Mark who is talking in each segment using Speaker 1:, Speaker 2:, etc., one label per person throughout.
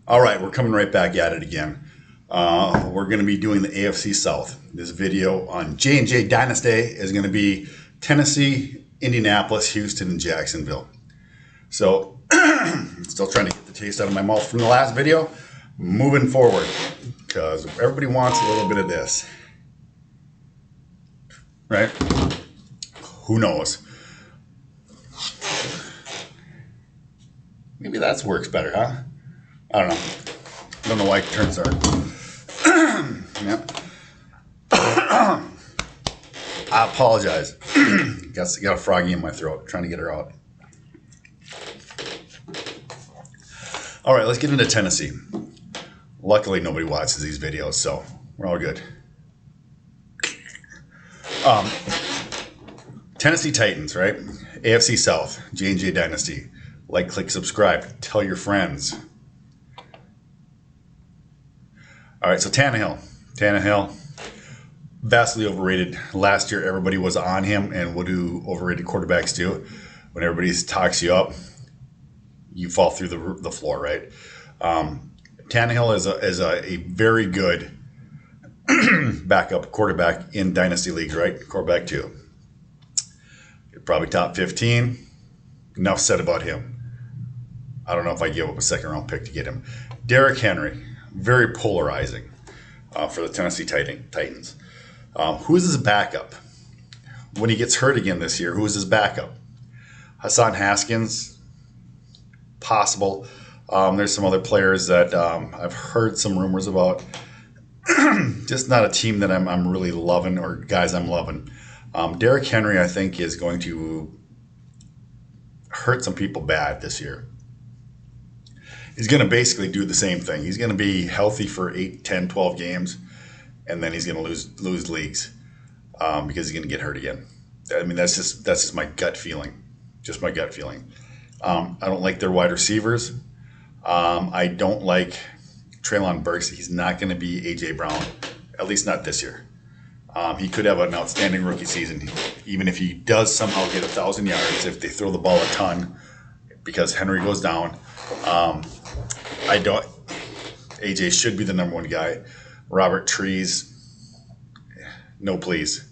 Speaker 1: All right, we're coming right back at it again. We're going to be doing the AFC South. This video on J&J Dynasty is going to be Tennessee, Indianapolis, Houston, and Jacksonville. So, still trying to get the taste out of my mouth from the last video. Moving forward, because everybody wants a little bit of this. Right? Who knows? Maybe that works better, huh? I don't know. I don't know why it turns dark. Yep. I apologize. Got a froggy in my throat. Trying to get her out. All right, let's get into Tennessee. Luckily, nobody watches these videos, so we're all good. Tennessee Titans, right? AFC South, J&J Dynasty. Like, click, subscribe. Tell your friends. All right, so Tannehill, vastly overrated. Last year, everybody was on him, and what do overrated quarterbacks do? When everybody talks you up, you fall through the floor, right? Tannehill is a very good backup quarterback in dynasty leagues, right? Quarterback 2. Probably top 15. Enough said about him. I don't know if I give up a second-round pick to get him. Derrick Henry, very polarizing for the Tennessee Titans. Who's his backup? When he gets hurt again this year, who is his backup? Hassan Haskins, possible. There's some other players that I've heard some rumors about. Just not a team that I'm really loving, or guys I'm loving. Derrick Henry, I think, is going to hurt some people bad this year. He's going to basically do the same thing. He's going to be healthy for 8, 10, 12 games, and then he's going to lose leagues because he's going to get hurt again. I mean, that's just my gut feeling. Just my gut feeling. I don't like their wide receivers. I don't like Treylon Burke. He's not going to be A.J. Brown, at least not this year. He could have an outstanding rookie season, even if he does somehow get 1,000 yards, if they throw the ball a ton, because Henry goes down. AJ should be the number one guy. Robert Trees, no please.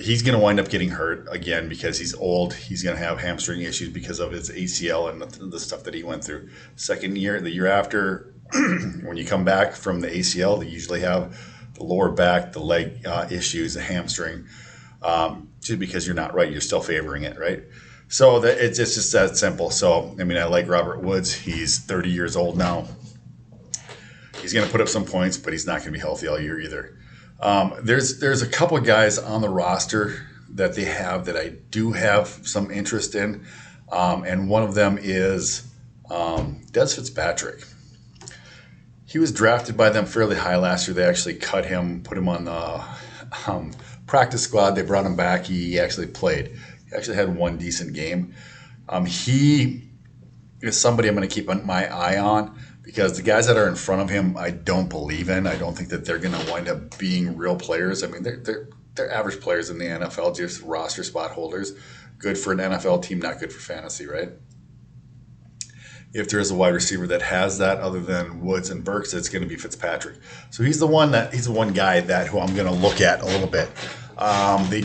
Speaker 1: He's going to wind up getting hurt again because he's old. He's going to have hamstring issues because of his ACL and the stuff that he went through. Second year, the year after, when you come back from the ACL, they usually have the lower back, the leg issues, the hamstring. Just because you're not right, you're still favoring it, right? So it's just that simple. So, I mean, I like Robert Woods. He's 30 years old now. He's going to put up some points, but he's not going to be healthy all year either. There's a couple of guys on the roster that they have that I do have some interest in. And one of them is Des Fitzpatrick. He was drafted by them fairly high last year. They actually cut him, put him on the practice squad. They brought him back. He actually played. He actually had one decent game. He is somebody I'm going to keep my eye on because the guys that are in front of him, I don't believe in. I don't think that they're going to wind up being real players. I mean, they're average players in the NFL, just roster spot holders. Good for an NFL team, not good for fantasy, right? If there is a wide receiver that has that, other than Woods and Burks, it's going to be Fitzpatrick. So he's the one guy who I'm going to look at a little bit. They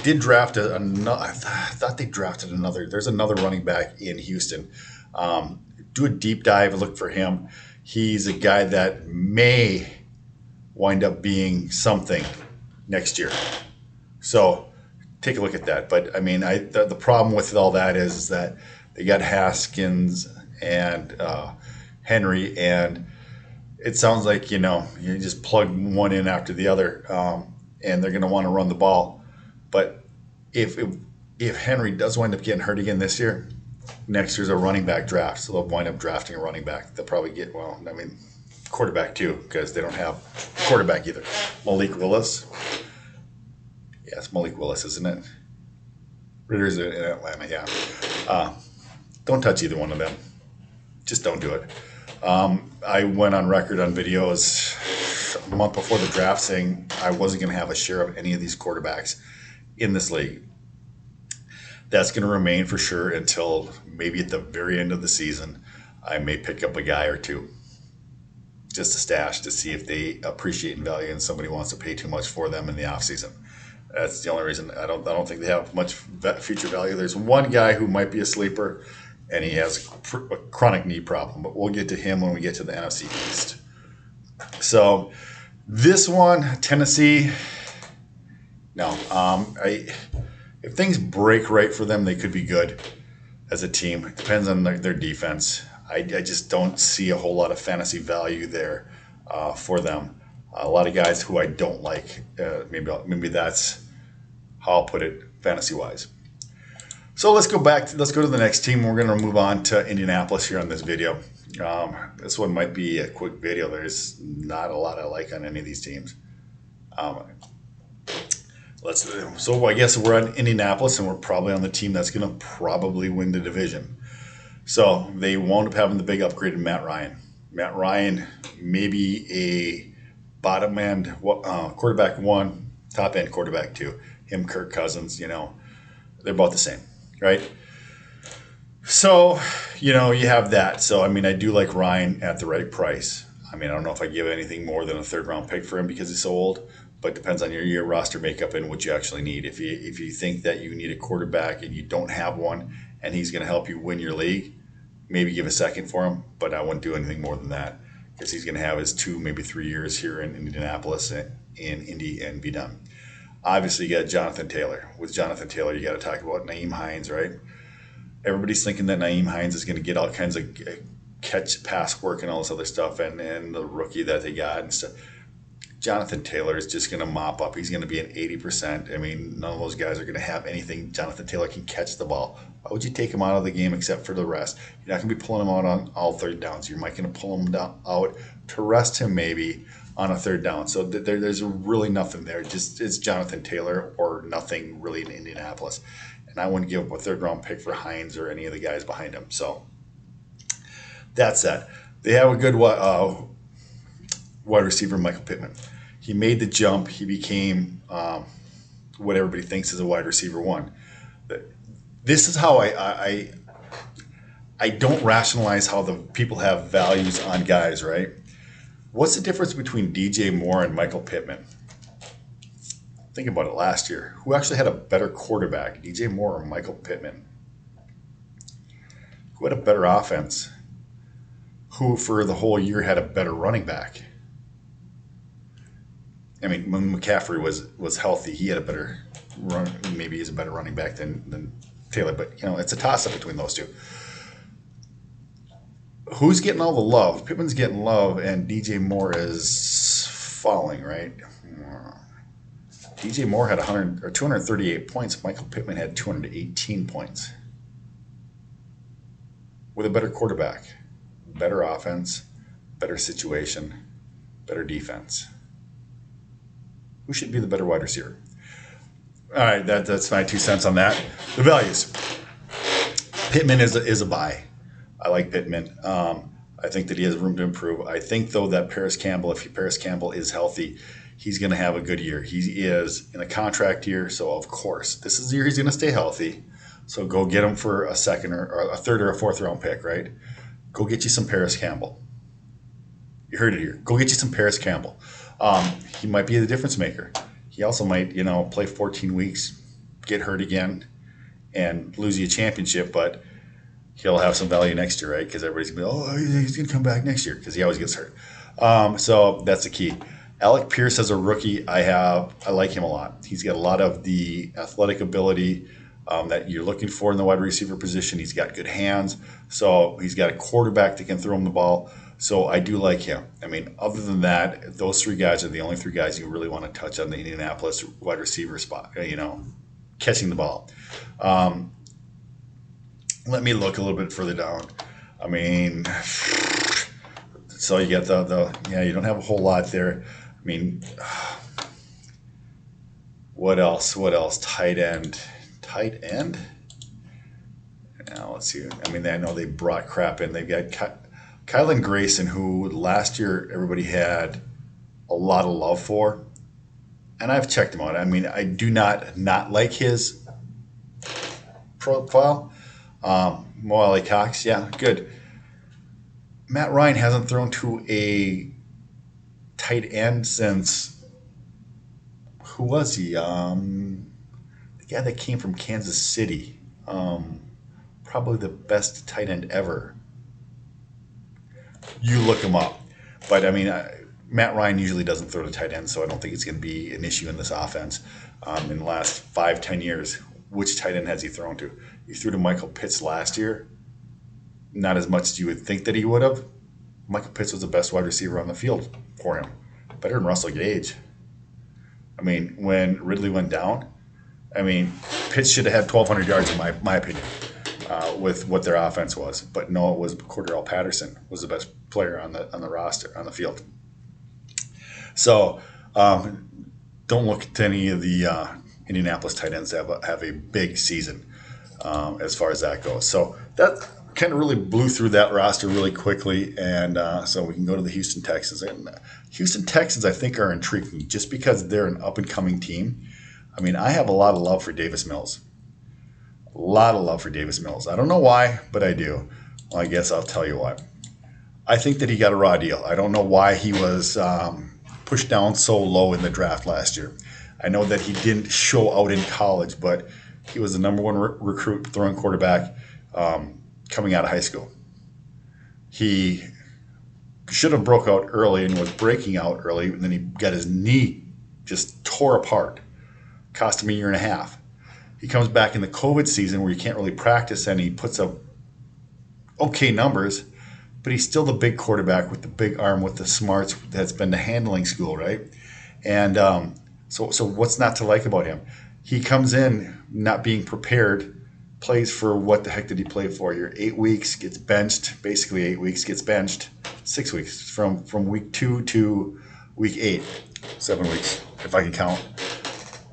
Speaker 1: did draft another. I thought they drafted another. There's another running back in Houston. Do a deep dive and look for him. He's a guy that may wind up being something next year. So take a look at that. But I mean, the problem with all that is that they got Haskins and Henry, and it sounds like you just plug one in after the other. And they're going to want to run the ball. But if Henry does wind up getting hurt again this year, next year's a running back draft. So they'll wind up drafting a running back. They'll probably get, quarterback too, because they don't have quarterback either. Malik Willis. Yeah, it's Malik Willis, isn't it? Ritter's in Atlanta, yeah. Don't touch either one of them. Just don't do it. I went on record on videos a month before the draft saying I wasn't going to have a share of any of these quarterbacks in this league. That's going to remain for sure until maybe at the very end of the season. I may pick up a guy or two just to stash to see if they appreciate in value and somebody wants to pay too much for them in the offseason. That's the only reason. I don't think they have much future value. There's one guy who might be a sleeper, and he has a chronic knee problem, but we'll get to him when we get to the NFC East. So this one, Tennessee, no. If things break right for them, they could be good as a team. It depends on their defense. I just don't see a whole lot of fantasy value there for them. A lot of guys who I don't like. Maybe that's how I'll put it fantasy-wise. So let's go to the next team. We're going to move on to Indianapolis here on this video. This one might be a quick video. There's not a lot I like on any of these teams. So I guess we're on Indianapolis, and we're probably on the team that's going to probably win the division. So they wound up having the big upgrade in Matt Ryan. Matt Ryan, maybe a bottom end quarterback 1, top end quarterback 2. Him, Kirk Cousins, they're about the same, right? So, you have that. So, I do like Ryan at the right price. I don't know if I give anything more than a third-round pick for him because he's so old, but it depends on your roster makeup and what you actually need. If you think that you need a quarterback and you don't have one and he's going to help you win your league, maybe give a second for him, but I wouldn't do anything more than that because he's going to have his 2, maybe 3 years here in Indianapolis in Indy and be done. Obviously, you got Jonathan Taylor. With Jonathan Taylor, you got to talk about Nyheim Hines, right? Everybody's thinking that Nyheim Hines is going to get all kinds of pass work and all this other stuff, and the rookie that they got and stuff. Jonathan Taylor is just going to mop up. He's going to be an 80%. None of those guys are going to have anything. Jonathan Taylor can catch the ball. Why would you take him out of the game except for the rest? You're not going to be pulling him out on all third downs. You might going to pull him out to rest him maybe on a third down. So there's really nothing there. It's Jonathan Taylor or nothing really in Indianapolis. And I wouldn't give up a third-round pick for Hines or any of the guys behind him. So that's that. They have a good wide receiver, Michael Pittman. He made the jump. He became what everybody thinks is a wide receiver 1. This is how I don't rationalize how the people have values on guys, right? What's the difference between DJ Moore and Michael Pittman? Think about it last year. Who actually had a better quarterback, DJ Moore or Michael Pittman? Who had a better offense? Who for the whole year had a better running back? When McCaffrey was healthy, he had a better run. Maybe he's a better running back than Taylor, but it's a toss-up between those two. Who's getting all the love? Pittman's getting love, and DJ Moore is falling, right? DJ Moore had 238 points. Michael Pittman had 218 points. With a better quarterback, better offense, better situation, better defense. Who should be the better wide receiver? All right, that's my 2 cents on that. The values. Pittman is a buy. I like Pittman. I think that he has room to improve. I think, though, that Paris Campbell, if Paris Campbell is healthy, he's going to have a good year. He is in a contract year, so of course, this is the year he's going to stay healthy. So go get him for a second or a third or a fourth round pick, right? Go get you some Paris Campbell. You heard it here. Go get you some Paris Campbell. He might be the difference maker. He also might, play 14 weeks, get hurt again, and lose you a championship, but he'll have some value next year, right? Because everybody's going to be, he's going to come back next year because he always gets hurt. So that's the key. Alec Pierce as a rookie, I like him a lot. He's got a lot of the athletic ability that you're looking for in the wide receiver position. He's got good hands. So he's got a quarterback that can throw him the ball. So I do like him. Other than that, those 3 guys are the only 3 guys you really want to touch on the Indianapolis wide receiver spot, catching the ball. Let me look a little bit further down. So you get you don't have a whole lot there. What else? Tight end. Now let's see. I know they brought crap in. They've got Kylan Grayson, who last year everybody had a lot of love for, and I've checked him out. I do not like his profile. Mo Ali Cox, yeah, good. Matt Ryan hasn't thrown to a tight end since, who was he? The guy that came from Kansas City. Probably the best tight end ever. You look him up. But I mean, Matt Ryan usually doesn't throw to tight end, so I don't think it's going to be an issue in this offense. In the last 5-10 years, which tight end has he thrown to? He threw to Michael Pitts last year. Not as much as you would think that he would have. Michael Pitts was the best wide receiver on the field for him. Better than Russell Gage. I mean, when Ridley went down, I mean, Pitts should have had 1,200 yards in my opinion, with what their offense was. But no, it was Cordell Patterson was the best player on the roster, on the field. So don't look to any of the Indianapolis tight ends to have a big season as far as that goes. So that kind of really blew through that roster really quickly, and so we can go to the Houston Texans. And Houston Texans, I think, are intriguing just because they're an up-and-coming team. I mean, I have a lot of love for Davis Mills. A lot of love for Davis Mills. I don't know why, but I do. Well, I guess I'll tell you why. I think that he got a raw deal. I don't know why he was pushed down so low in the draft last year. I know that he didn't show out in college, but he was the number one recruit throwing quarterback coming out of high school. He should have broke out early and was breaking out early, and then he got his knee just tore apart. Cost him a year and a half. He comes back in the COVID season where you can't really practice, and he puts up okay numbers, but he's still the big quarterback with the big arm, with the smarts that's been to handling school, right? And so what's not to like about him? He comes in not being prepared, plays for what the heck did he play for? You're 8 weeks, gets benched, basically 8 weeks, gets benched, 6 weeks, from week 2 to week 8, 7 weeks, if I can count.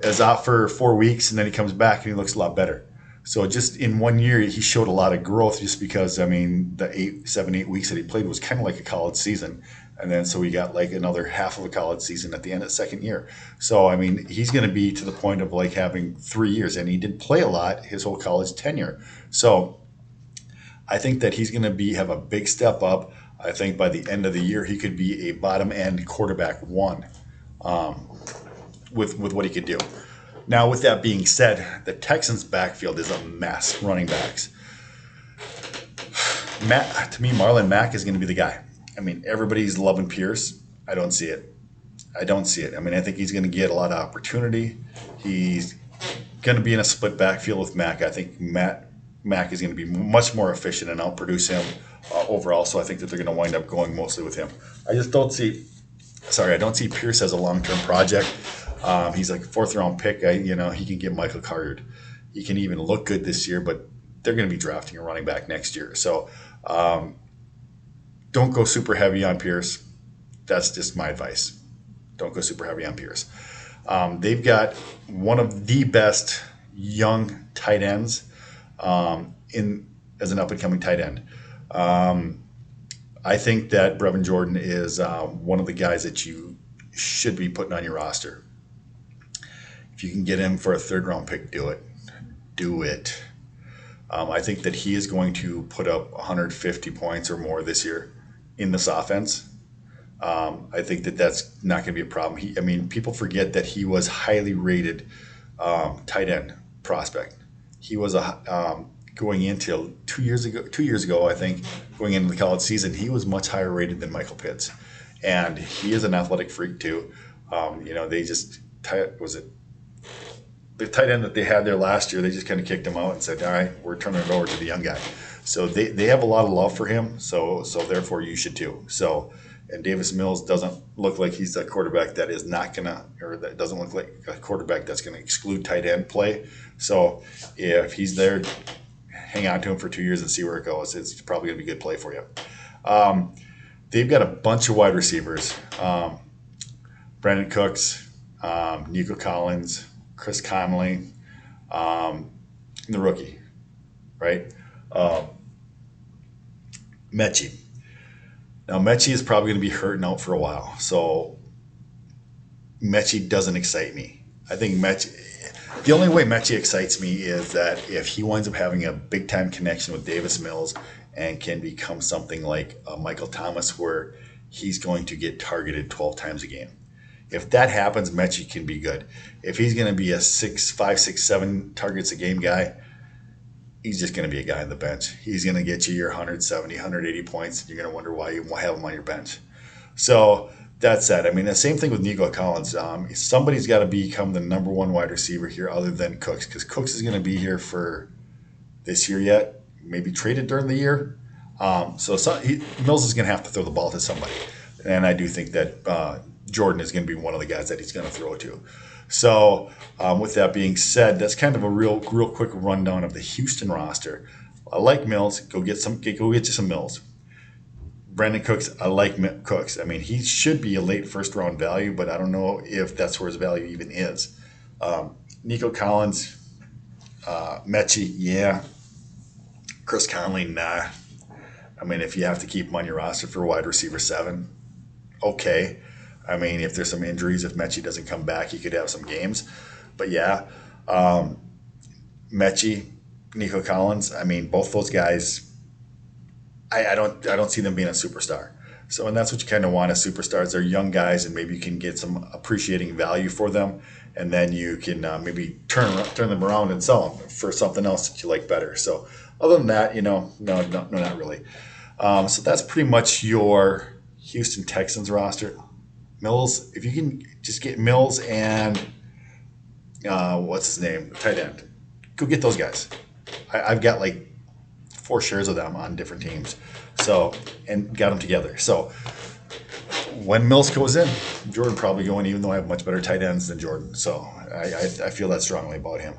Speaker 1: Is out for 4 weeks, and then he comes back and he looks a lot better. So just in 1 year, he showed a lot of growth just because, I mean, the 7, 8 weeks that he played was kind of like a college season. And then so he got like another half of a college season at the end of the second year. So, I mean, he's going to be to the point of like having 3 years, and he did play a lot his whole college tenure. So I think that he's going to have a big step up. I think by the end of the year, he could be a bottom end quarterback one. With what he could do. Now, with that being said, the Texans' backfield is a mess, running backs. To me, Marlon Mack is going to be the guy. I mean, everybody's loving Pierce. I don't see it. I mean, I think he's going to get a lot of opportunity. He's going to be in a split backfield with Mack. I think Mack is going to be much more efficient and outproduce him overall, so I think that they're going to wind up going mostly with him. I don't see Pierce as a long-term project. He's like a 4th-round pick. He can get Michael Carter. He can even look good this year, but they're going to be drafting a running back next year. So don't go super heavy on Pierce. That's just my advice. Don't go super heavy on Pierce. They've got one of the best young tight ends as an up-and-coming tight end. I think that Brevin Jordan is one of the guys that you should be putting on your roster. If you can get him for a 3rd-round pick, do it. Do it. I think that he is going to put up 150 points or more this year in this offense. I think that that's not going to be a problem. People forget that he was highly rated tight end prospect. He was going into 2 years ago, I think, going into the college season, he was much higher rated than Michael Pitts. And he is an athletic freak too. The tight end that they had there last year, they just kind of kicked him out and said, all right, we're turning it over to the young guy. So they have a lot of love for him. So therefore you should too. And Davis Mills doesn't look like he's a quarterback that is not going to, or that doesn't look like a quarterback that's going to exclude tight end play. So if he's there, hang on to him for 2 years and see where it goes. It's probably going to be a good play for you. They've got a bunch of wide receivers. Brandon Cooks, Nico Collins, Chris Conley, the rookie, right? Mechie. Now, Mechie is probably going to be hurting out for a while. So Mechie doesn't excite me. I think the only way Mechie excites me is that if he winds up having a big-time connection with Davis Mills and can become something like Michael Thomas, where he's going to get targeted 12 times a game. If that happens, Mechie can be good. If he's going to be a 5, 6, 7 targets a game guy, he's just going to be a guy on the bench. He's going to get you your 170, 180 points, and you're going to wonder why you have him on your bench. So that said, I mean, the same thing with Nico Collins. Somebody's got to become the number one wide receiver here other than Cooks, because Cooks is going to be here for this year yet, maybe traded during the year. Mills is going to have to throw the ball to somebody. And I do think that Jordan is going to be one of the guys that he's going to throw to. So with that being said, that's kind of a real quick rundown of the Houston roster. I like Mills. Go get you some Mills. Brandon Cooks, I like Cooks. I mean, he should be a late first round value, but I don't know if that's where his value even is. Nico Collins, Mechie, yeah. Chris Conley, nah. I mean, if you have to keep him on your roster for wide receiver 7, okay. I mean, if there's some injuries, if Mechie doesn't come back, he could have some games. But yeah, Mechie, Nico Collins, I mean, both those guys, I don't see them being a superstar. So, and that's what you kind of want as superstars. They're young guys, and maybe you can get some appreciating value for them, and then you can maybe turn them around and sell them for something else that you like better. So, other than that, no, not really. So that's pretty much your Houston Texans roster. Mills, if you can just get Mills and what's his name, tight end, go get those guys. I've got like 4 shares of them on different teams, so, and got them together. So when Mills goes in, Jordan probably going, even though I have much better tight ends than Jordan. So I feel that strongly about him.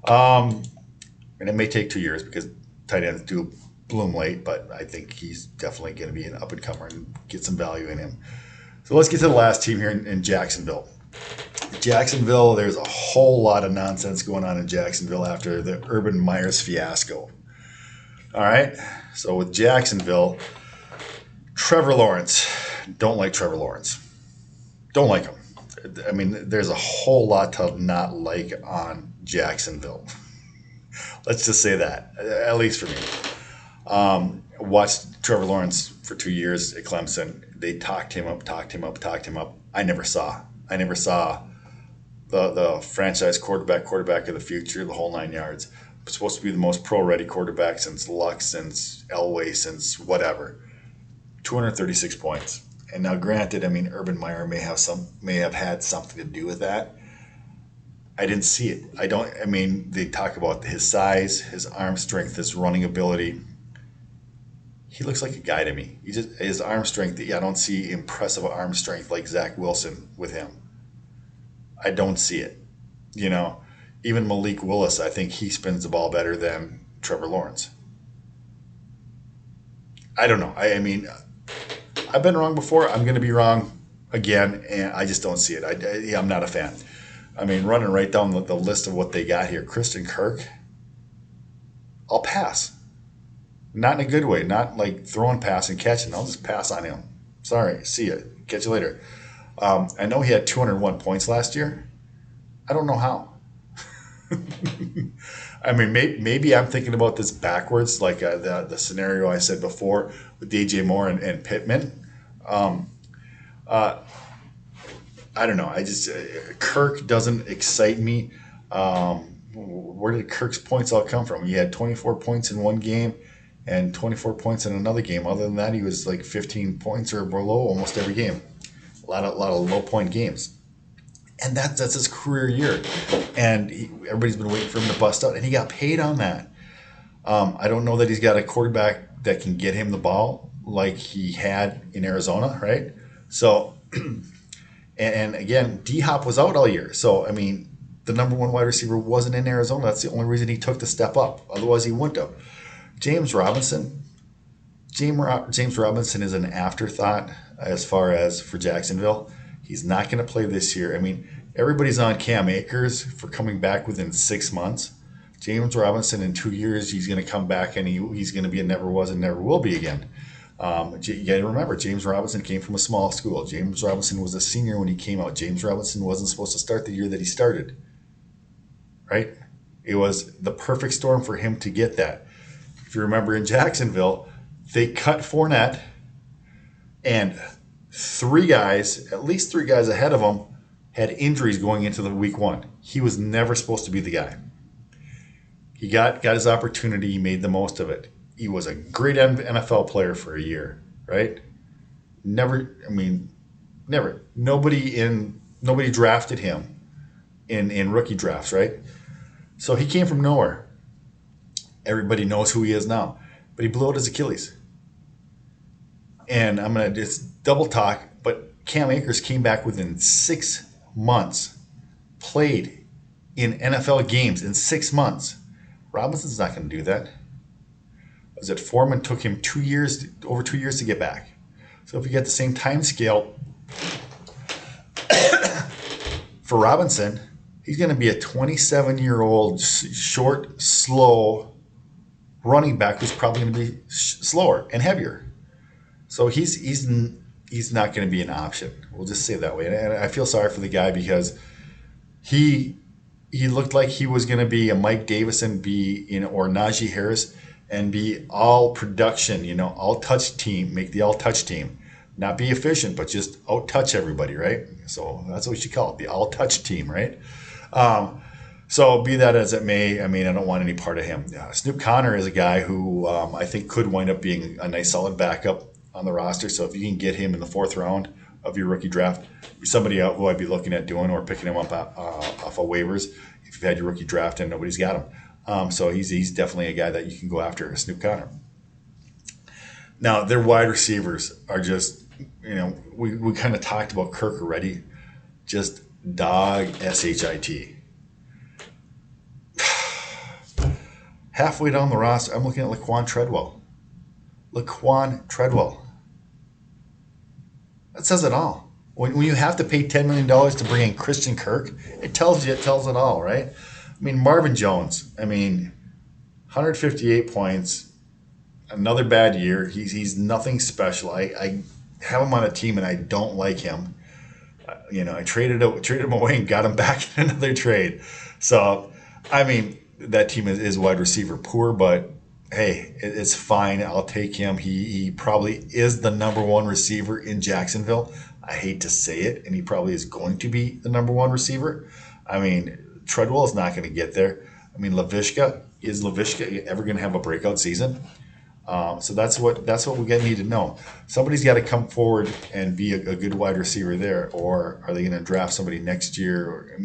Speaker 1: And it may take 2 years because tight ends do bloom late, but I think he's definitely going to be an up-and-comer and get some value in him. So let's get to the last team here in Jacksonville. Jacksonville, there's a whole lot of nonsense going on in Jacksonville after the Urban Meyer's fiasco. All right, so with Jacksonville, Trevor Lawrence. Don't like Trevor Lawrence. Don't like him. I mean, there's a whole lot to not like on Jacksonville. Let's just say that, at least for me. Watched Trevor Lawrence for 2 years at Clemson. They talked him up. I never saw the franchise quarterback of the future, the whole 9 yards. Supposed to be the most pro-ready quarterback since Luck, since Elway, since whatever. 236 points. And now, granted, I mean, Urban Meyer may have had something to do with that. I didn't see it. I mean, they talk about his size, his arm strength, his running ability. He looks like a guy to me. His arm strength, I don't see impressive arm strength like Zach Wilson with him. I don't see it. Even Malik Willis, I think he spins the ball better than Trevor Lawrence. I don't know. I mean, I've been wrong before. I'm going to be wrong again, and I just don't see it. I'm not a fan. I mean, running right down the list of what they got here, Christian Kirk, I'll pass. Not in a good way. Not like throwing pass and catching. I'll just pass on him. Sorry. See ya. Catch you later. I know he had 201 points last year. I don't know how. I mean, maybe I'm thinking about this backwards, like the scenario I said before with DJ Moore and Pittman. I don't know. Kirk doesn't excite me. Where did Kirk's points all come from? He had 24 points in one game and 24 points in another game. Other than that, he was like 15 points or below almost every game. A lot of low point games. And that's his career year. And everybody's been waiting for him to bust out. And he got paid on that. I don't know that he's got a quarterback that can get him the ball like he had in Arizona, right? So, and again, D-Hop was out all year. So, I mean, the number one wide receiver wasn't in Arizona. That's the only reason he took the step up. Otherwise, he wouldn't have. James Robinson is an afterthought as far as for Jacksonville. He's not going to play this year. I mean, everybody's on Cam Akers for coming back within 6 months. James Robinson in 2 years, he's going to come back and he's going to be a never was and never will be again. You got to remember, James Robinson came from a small school. James Robinson was a senior when he came out. James Robinson wasn't supposed to start the year that he started, right? It was the perfect storm for him to get that. If you remember in Jacksonville, They cut Fournette, and at least three guys ahead of him, had injuries going into the week one. He was never supposed to be the guy. He got his opportunity. He made the most of it. He was a great NFL player for a year, right? Never. Nobody drafted him in rookie drafts, right? So he came from nowhere. Everybody knows who he is now, but he blew out his Achilles. And I'm gonna just double talk, but Cam Akers came back within 6 months, played in NFL games in 6 months. Robinson's not going to do that. Was it Foreman took him over 2 years to get back? So if you get the same time scale for Robinson, he's going to be a 27-year-old short, slow running back who's probably going to be slower and heavier. So he's not going to be an option. We'll just say it that way. And I feel sorry for the guy because he looked like he was going to be a Mike Davison, or Najee Harris, and be all production, all touch team, make the all touch team, not be efficient, but just out touch everybody, right? So that's what we should call it, the all touch team, right? So be that as it may, I don't want any part of him. Snoop Conner is a guy who I think could wind up being a nice solid backup on the roster. So if you can get him in the 4th round of your rookie draft, somebody out who I'd be looking at doing or picking him up off of waivers if you've had your rookie draft and nobody's got him. So he's definitely a guy that you can go after, Snoop Conner. Now, their wide receivers are just, we kind of talked about Kirk already, just dog SHIT. Halfway down the roster, I'm looking at Laquan Treadwell. That says it all. When you have to pay $10 million to bring in Christian Kirk, it tells it all, right? Marvin Jones, 158 points, another bad year. He's nothing special. I have him on a team and I don't like him. I traded him away and got him back in another trade. So, that team is wide receiver poor, but hey, it's fine. I'll take him. He probably is the number one receiver in Jacksonville. I hate to say it, and he probably is going to be the number one receiver. Treadwell is not going to get there. Is Laviska ever going to have a breakout season? So that's what we need to know. Somebody's got to come forward and be a good wide receiver there, or are they going to draft somebody next year?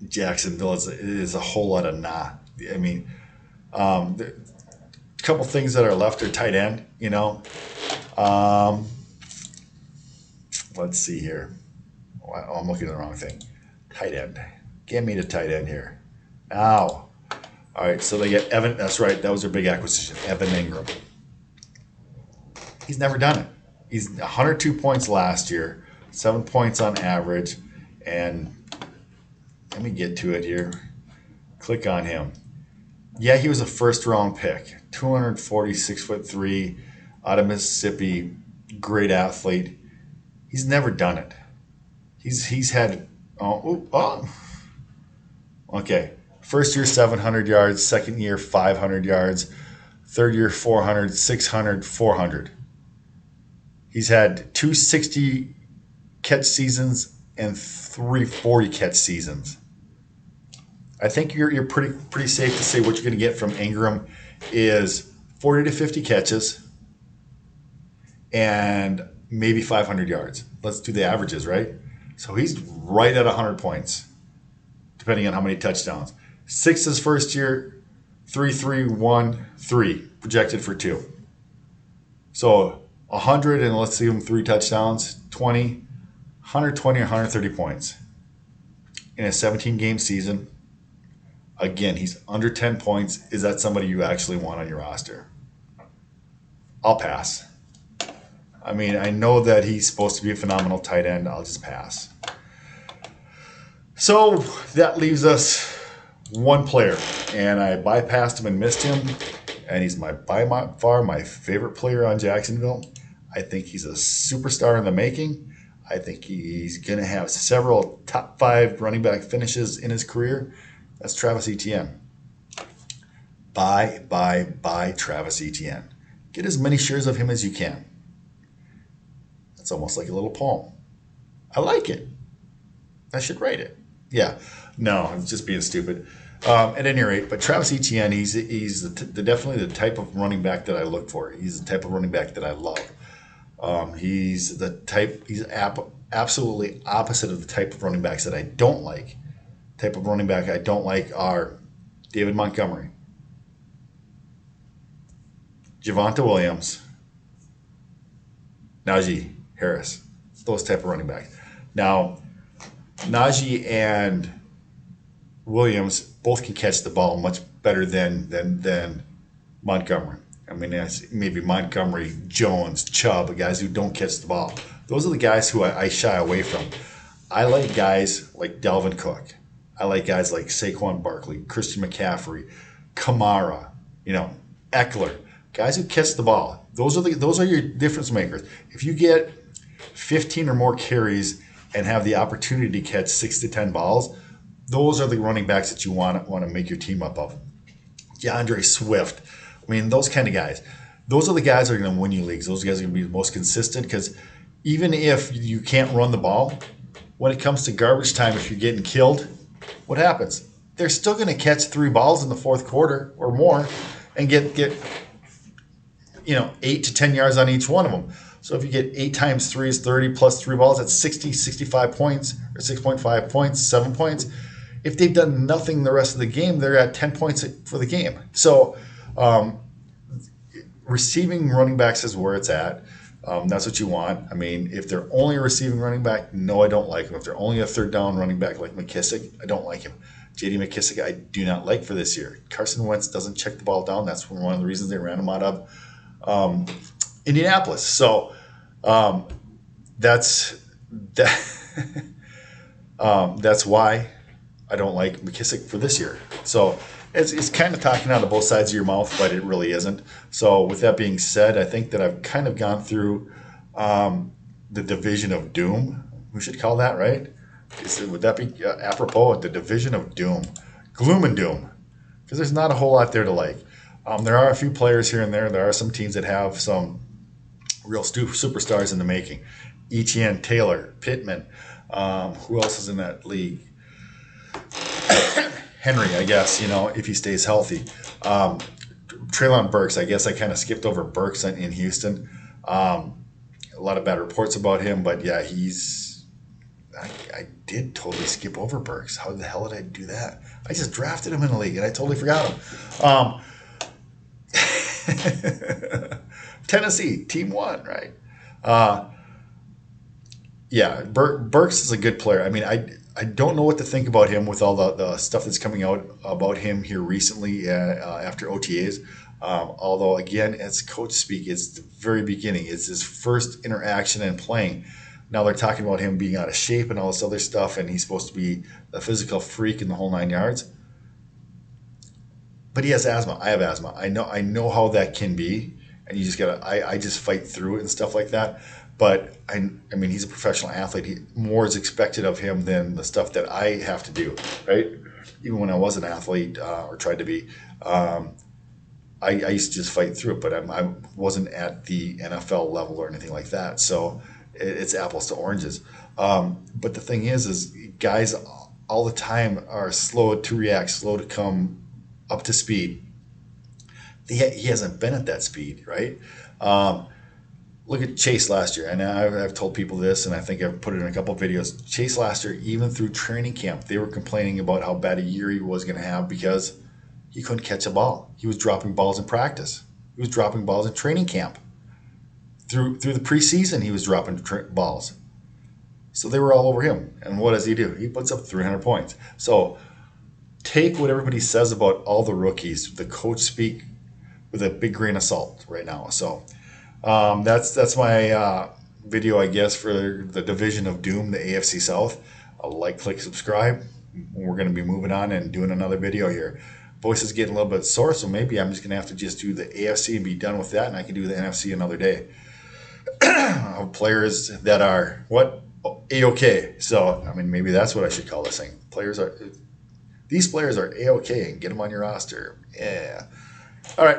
Speaker 1: Jacksonville is a whole lot of nah. A couple things that are left are tight end. Let's see here. Oh, I'm looking at the wrong thing. Tight end. Get me to tight end here. Now. All right, so they get Evan. That's right. That was their big acquisition, Evan Ingram. He's never done it. He's 102 points last year, 7 points on average, and let me get to it here. Click on him. Yeah, he was a first-round pick, 246'3", out of Mississippi, great athlete. He's never done it. He's had okay. First year 700 yards, second year 500 yards, third year 400, 600, 400. He's had 260 catch seasons and 340 catch seasons. I think you're pretty safe to say what you're going to get from Ingram is 40 to 50 catches and maybe 500 yards. Let's do the averages, right? So he's right at 100 points, depending on how many touchdowns. 6 his first year, 3 projected for 2. So 100 and let's see him 3 touchdowns, 120 or 130 points in a 17-game season. Again, he's under 10 points. Is that somebody you actually want on your roster? I'll pass. I know that he's supposed to be a phenomenal tight end. I'll just pass. So that leaves us one player, and I bypassed him and missed him, and he's by far my favorite player on Jacksonville. I think he's a superstar in the making. I think he's going to have several top 5 running back finishes in his career. That's Travis Etienne. buy Travis Etienne. Get as many shares of him as you can. It's almost like a little poem. I like it. I should write it. Yeah. No, I'm just being stupid. At any rate, but Travis Etienne, he's definitely the type of running back that I look for. He's the type of running back that I love. He's absolutely opposite of the type of running backs that I don't like. The type of running back I don't like are David Montgomery, Javonte Williams, Najee Harris, those type of running backs. Now, Najee and Williams both can catch the ball much better than Montgomery. I mean, maybe Montgomery, Jones, Chubb, guys who don't catch the ball. Those are the guys who I shy away from. I like guys like Dalvin Cook. I like guys like Saquon Barkley, Christian McCaffrey, Kamara, Eckler, guys who catch the ball. Those are your difference makers. If you get 15 or more carries and have the opportunity to catch 6 to 10 balls, those are the running backs that you want to make your team up of. DeAndre Swift. I mean, those kind of guys. Those are the guys that are going to win you leagues. Those guys are going to be the most consistent because even if you can't run the ball, when it comes to garbage time, if you're getting killed, what happens? They're still going to catch 3 balls in the fourth quarter or more and get 8 to 10 yards on each one of them. So if you get 8 times 3 is 30 plus 3 balls, that's 60, 65 points or 6.5 points, 7 points. If they've done nothing the rest of the game, they're at 10 points for the game. So receiving running backs is where it's at. That's what you want. I mean, if they're only a receiving running back, no, I don't like them. If they're only a third down running back like McKissick, I don't like him. J.D. McKissick, I do not like for this year. Carson Wentz doesn't check the ball down. That's one of the reasons they ran him out of Indianapolis. So that's why I don't like McKissick for this year. So it's kind of talking out of both sides of your mouth, but it really isn't. So with that being said, I think that I've kind of gone through the division of doom. We should call that, right? Would that be apropos? The division of doom. Gloom and doom. Because there's not a whole lot there to like. There are a few players here and there. There are some teams that have some real superstars in the making. Etienne, Taylor, Pittman. Who else is in that league? Henry, I guess, if he stays healthy. Treylon Burks, I guess I kind of skipped over Burks in Houston. A lot of bad reports about him, but yeah, I did totally skip over Burks. How the hell did I do that? I just drafted him in a league and I totally forgot him. Tennessee, team 1, right? Yeah, Burks is a good player. I mean, I don't know what to think about him with all the stuff that's coming out about him here recently after OTAs. Although, again, as coach speak, it's the very beginning. It's his first interaction and playing. Now they're talking about him being out of shape and all this other stuff, and he's supposed to be a physical freak in the whole 9 yards. But he has asthma. I have asthma. I know how that can be, and you just gotta. I just fight through it and stuff like that. But I mean, he's a professional athlete. More is expected of him than the stuff that I have to do, right? Even when I was an athlete or tried to be, I used to just fight through it. But I wasn't at the NFL level or anything like that. So it's apples to oranges. But the thing is guys all the time are slow to react, slow to come up to speed. He hasn't been at that speed, right? Look at Chase last year, and I've told people this, and I think I've put it in a couple of videos. Chase last year, even through training camp, they were complaining about how bad a year he was going to have because he couldn't catch a ball. He was dropping balls in practice. He was dropping balls in training camp. Through the preseason, he was dropping balls. So they were all over him. And what does he do? He puts up 300 points. So take what everybody says about all the rookies, the coach speak, with a big grain of salt right now. So that's my video, I guess, for the division of doom, the AFC South. Like, click, subscribe. We're going to be moving on and doing another video here. Voice is getting a little bit sore, so maybe I'm just going to have to just do the AFC and be done with that, and I can do the NFC another day. Players that are, A-OK. So, I mean, maybe that's what I should call this thing. These players are A-OK and get them on your roster. Yeah. All right.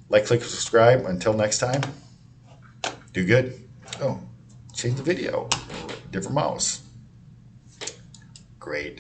Speaker 1: Like, click, subscribe. Until next time, do good. Oh, change the video. Different mouse. Great.